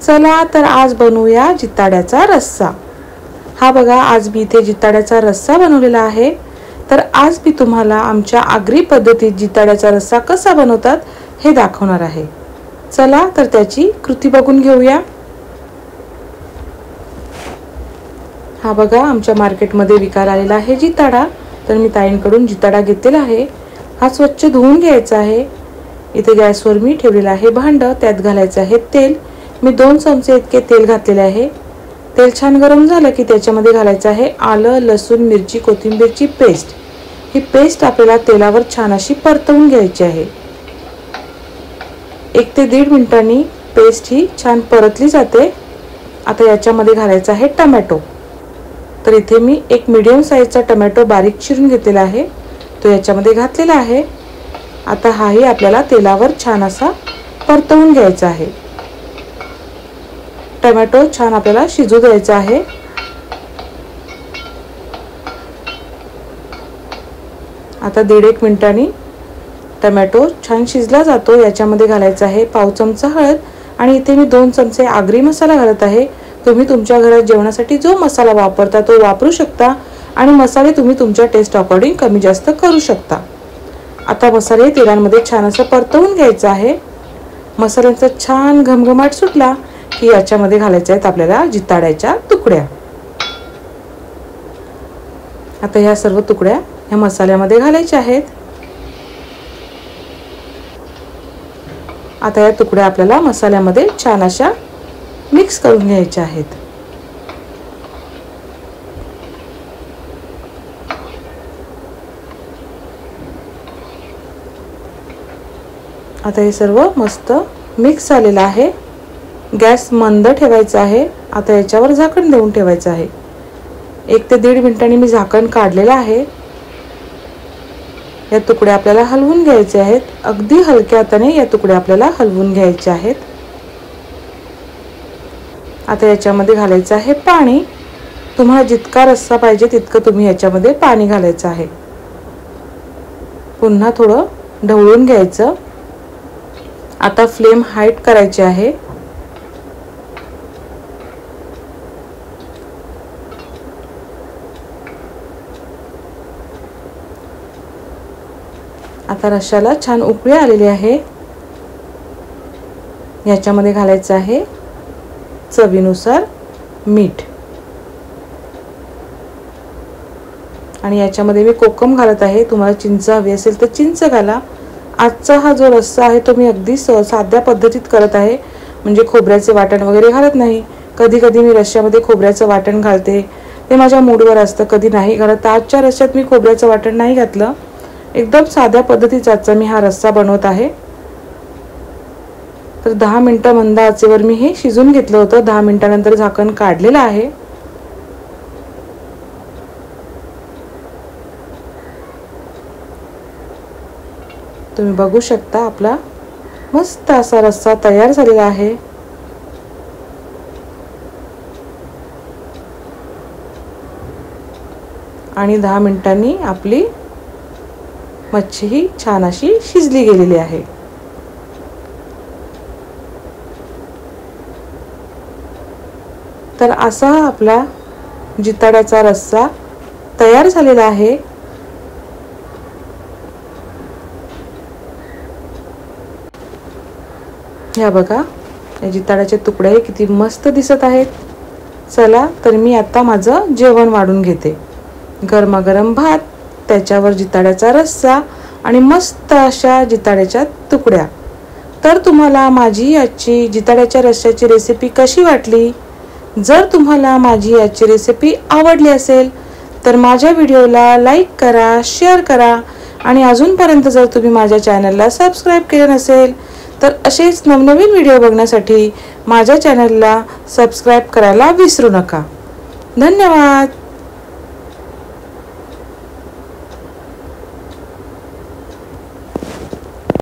चला तर आज बनवूया जिताड्याचा रस्सा। हा बघा, आज मी इथे जिताड्याचा रस्सा बनवलेला आहे। तर आज मी तुम्हाला आमच्या आगरी पद्धतीत जिताड्याचा रस्सा कसा बनवतात हे दाखवणार आहे। चला तर त्याची कृती बघून घेऊया। हा बघा, आमच्या मार्केटमध्ये विकायला आलेला आहे जिताडा। तर मी ताईंकडून जिताडा घेतलेला आहे। हा स्वच्छ धुवून घ्यायचा आहे। इथे गॅसवर मी ठेवलेला आहे भांड, त्यात घालायचं आहे तेल। मी 2 चमचे इतके तेल घातलेले आहे। तेल छान गरम झालं की त्याच्यामध्ये घालायचं आहे आलं, लसूण, मिरची, कोथिंबीरची पेस्ट। ही पेस्ट आपल्याला तेलावर छान अशी परतवून घ्यायची आहे। 1 ते 1.5 मिनिटांनी पेस्ट ही छान परतली जाते। आता याच्यामध्ये घालायचा आहे टोमॅटो। तर इथे मी एक मीडियम साइजचा टोमॅटो बारीक चिरून घेतलेला आहे, तो याच्यामध्ये घातलेला आहे। आता हाही आपल्याला तेलावर छान असा परतवून घ्यायचा आहे। टोमॅटो छान आपल्याला शिजू द्यायचा आहे। आता 1.5 मिनिटांनी टोमॅटो छान शिजला जातो। याच्यामध्ये घालायचा आहे पाव चमचा हळद आणि इथे मी 2 चमचे आगरी मसाला घालत आहे। तुम्ही तुमच्या घरात जेवणासाठी जो मसाला वापरता तो वापरू शकता आणि मसाले तुम्ही तुमच्या टेस्ट अकॉर्डिंग कमी जास्त करू शकता। आता मसाले तेलामध्ये छान असं परतवून घ्यायचं आहे। मसाल्यांचा छान घमघमाट सुटला की याच्यामध्ये घालायचे आहेत आपल्याला जिताड्याच्या तुकड्या। आता ह्या सर्व तुकड्या ह्या मसाल्यामध्ये घालायच्या आहेत। आता या तुकड्या आपल्याला मसाल्यामध्ये छान अशा मिक्स करून घ्यायच्या आहेत। आता हे सर्व मस्त मिक्स झालेलं आहे। गॅस मंद ठेवायचा आहे। आता याच्यावर झाकण देऊन ठेवायचं आहे। 1 ते 1.5 मिनिटांनी मी झाकण काढलेलं आहे। या तुकड्या आपल्याला हलवून घ्यायचे आहेत। अगदी हलक्या हाताने या तुकड्या आपल्याला हलवून घ्यायच्या आहेत। आता याच्यामध्ये घालायचं आहे पाणी। तुम्हाला जितका रस्सा पाहिजे तितकं तुम्ही याच्यामध्ये पाणी घालायचं आहे। पुन्हा थोडं ढवळून घ्यायचं। आता फ्लेम हाईट करायची आहे। आता रश्श्याला छान उकळी आलेली आहे। याच्यामध्ये घालायचं आहे चवीनुसार मीठ आणि याच्यामध्ये मी कोकम घालत आहे। तुम्हाला चिंच हवी असेल तर चिंच घाला। आजचा हा जो रस्सा आहे तो मी अगदी साध्या पद्धतीत करत आहे, म्हणजे खोबऱ्याचे वाटण वगैरे घालत नाही। कधी कधी मी रश्श्यामध्ये खोबऱ्याचं वाटण घालते, ते माझ्या मूडवर असतं, कधी नाही घालत। आजच्या रश्श्यात मी खोबऱ्याचं वाटण नाही घातलं। एकदम साध्या पद्धतीचा आजचा मी हा रस्सा बनवत आहे। तर 10 मिनिटं मंद आचेवर मी हे शिजून घेतलं होतं। 10 मिनिटांनंतर झाकण काढलेलं आहे। तुम्ही बघू शकता आपला मस्त असा रस्सा तयार झालेला आहे। आणि 10 मिनिटांनी आपली मच्छी ही छान अशी शिजली गेलेली आहे। तर असा आपला जिताड्याचा रस्सा तयार झालेला आहे। या बघा, या जिताड्याचे तुकडे किती मस्त दिसत आहेत। चला तर मी आता माझं जेवण वाढून घेते। गरमागरम भात, त्याच्यावर जिताड्याचा रस्सा आणि मस्त अशा जिताड्याच्या तुकड्या। तर तुम्हाला माझी आजची जिताड्याच्या रस्स्याची रेसिपी कशी वाटली? जर तुम्हाला माझी आजची रेसिपी आवडली असेल तर माझ्या व्हिडिओला लाईक करा, शेअर करा आणि अजूनपर्यंत जर तुम्ही माझ्या चॅनलला सबस्क्राईब केलं नसेल तर असेच नवनवीन व्हिडिओ बघण्यासाठी माझ्या चॅनलला सबस्क्राईब करायला विसरू नका। धन्यवाद।